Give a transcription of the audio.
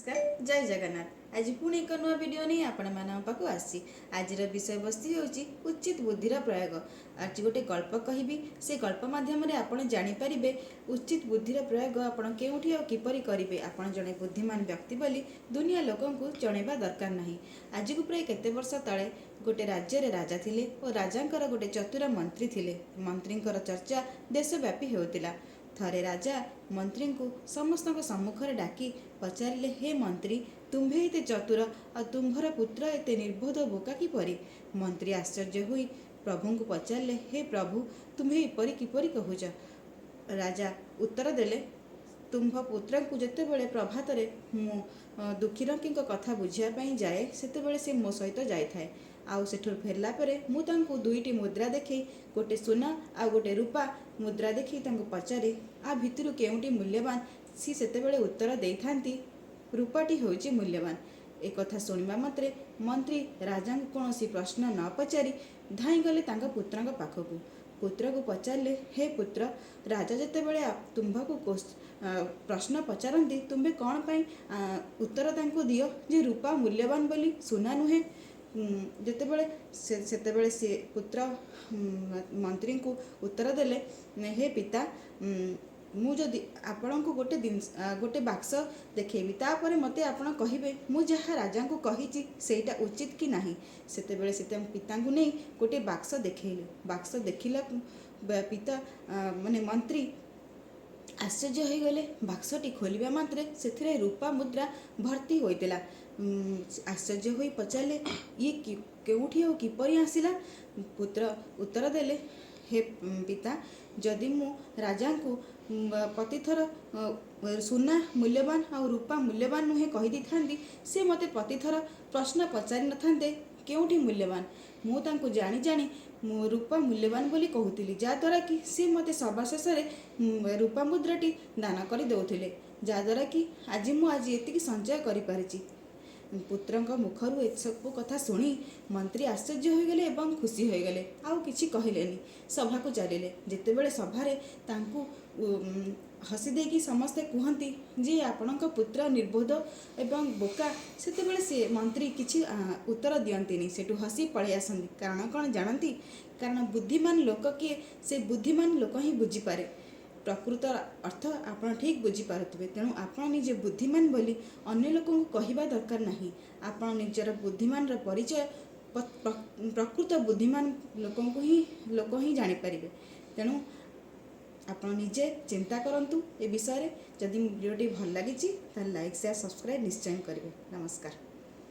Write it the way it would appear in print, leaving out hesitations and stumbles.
नमस्कार जय जगन्नाथ। आज पुणी एक नुआ वीडियो नहीं आपण पाखु आसी। आज विषय वस्तु होची उचित बुद्धिर प्रयोग। आज गोटे गल्प कहबी से गल्प माध्यम आपण जानीपारे उचित बुद्धिर प्रयोग आपण केउठी और किपरि करिवे। आपण जड़े बुद्धिमान व्यक्ति बोली दुनिया लोकन को जणेबा दरकार नहीं। आज को प्राय केते वर्ष तले गोटे राज्य रे राजा थिले और राजांकर गोटे चतुर मंत्री थिले। मंत्रींकर चर्चा देशव्यापी होतिला। थरे राजा मंत्री को समस्त सम्मुख डाकी पचारे, हे मंत्री, तुम्भे एते चतुर और तुम्भर पुत्र एते निर्बोध बोका किपरि। मंत्री आश्चर्य हुई प्रभु को पचारे, हे प्रभु, तुम्हें एपरि किपरि कहूच। राजा उत्तर देले, तुम्भ पुत्र को जिते बड़े प्रभात मु दुखी रंकी कथा बुझापी जाए से से मो सहित जाए। आउ सेठुर फेरला परे मु तांको दुईटी मुद्रा देखी, गोटे सुना आ गोटे रूपा मुद्रा देखी तांको पचारे, आ भितरु केउटी मूल्यवान। सी सेतेबेले उत्तर देइथांती, रूपाटी होइछि मूल्यवान। एक कथा सुनिबा मात्रे मंत्री राजा को कौनसी प्रश्न न पचारि धाई गले तांको पुत्रक पाखकू। पुत्र को पचारे, हे पुत्र, राजा जितेबेले तुम्भ को प्रश्न पचारती तुम्हें कौन पाई उत्तर तांको दियो जे रूपा मूल्यवान बोली सुना नुहे। जितेबेले सेतेबेले से पुत्र मंत्री को उत्तर देले, हे पिता, मु जदि आपण को गोटे बाक्स देखेबी तापर मते आपण कहिबे मु जहाँ राजा को कहिछि सेटा उचित कि नाही। सेतेबेले से पिता को नहीं गोटे बाक्स देखैले। बाक्स देखिला पिता माने मंत्री आश्चर्य हो गले। बाक्सटी खोलिबा मात्रे सेथिरे रूपा मुद्रा भर्ती होइतिला। आश्चर्य होई पचारे, ये केउठी और किपरि आसिला। पुत्र उत्तर देले, हे पिता, जदि मु राजा को प्रतिथर सुना मूल्यवान और रूपा मूल्यवान नुहे कही दी थांती, से मते प्रतिथर प्रश्न पचारि न थांते केउठी मूल्यवान। मु तांको जानी जानी रूपा मूल्यवान बोली कहूतिली, जहाँद्वारा कि सी मते सर्वशेष रूपा मुद्राटी दान कर देउथिले, जहाँद्वारा कि आज एतिकी संचय करि पारिछि। पुत्रक मुखरू ए सब कथा शुणी मंत्री आश्चर्य हो गले एवं खुशी हो गले। आउ किछि कहिलेनी, सभा को चलिले। जितेबेले सभारे तांकू हसी देकी समस्ते कहती जे आपणक पुत्र निर्बोध एवं बोका, सेतेबेले से मंत्री किछि उत्तर दियंतिनी, सेठू हसी पळै आसंती। कारण कौन जानती? कारण बुद्धिमान लोक किए, से बुद्धिमान लोक ही बुझीपारे। प्रकृत अर्थ आपण ठीक बुझीपारे। तेणु आपण निजे बुद्धिमान बोली अन्य लोक कहवा दरकार नहीं। आपण निजर बुद्धिमान परिचय प्रकृत बुद्धिमान लोक ही जानीपारे। तेणु आपण निजे चिंता करंतु ए विषय। जदि वीडियोटी भल लगी लाइक शेयर सब्सक्राइब निश्चय करेंगे। नमस्कार।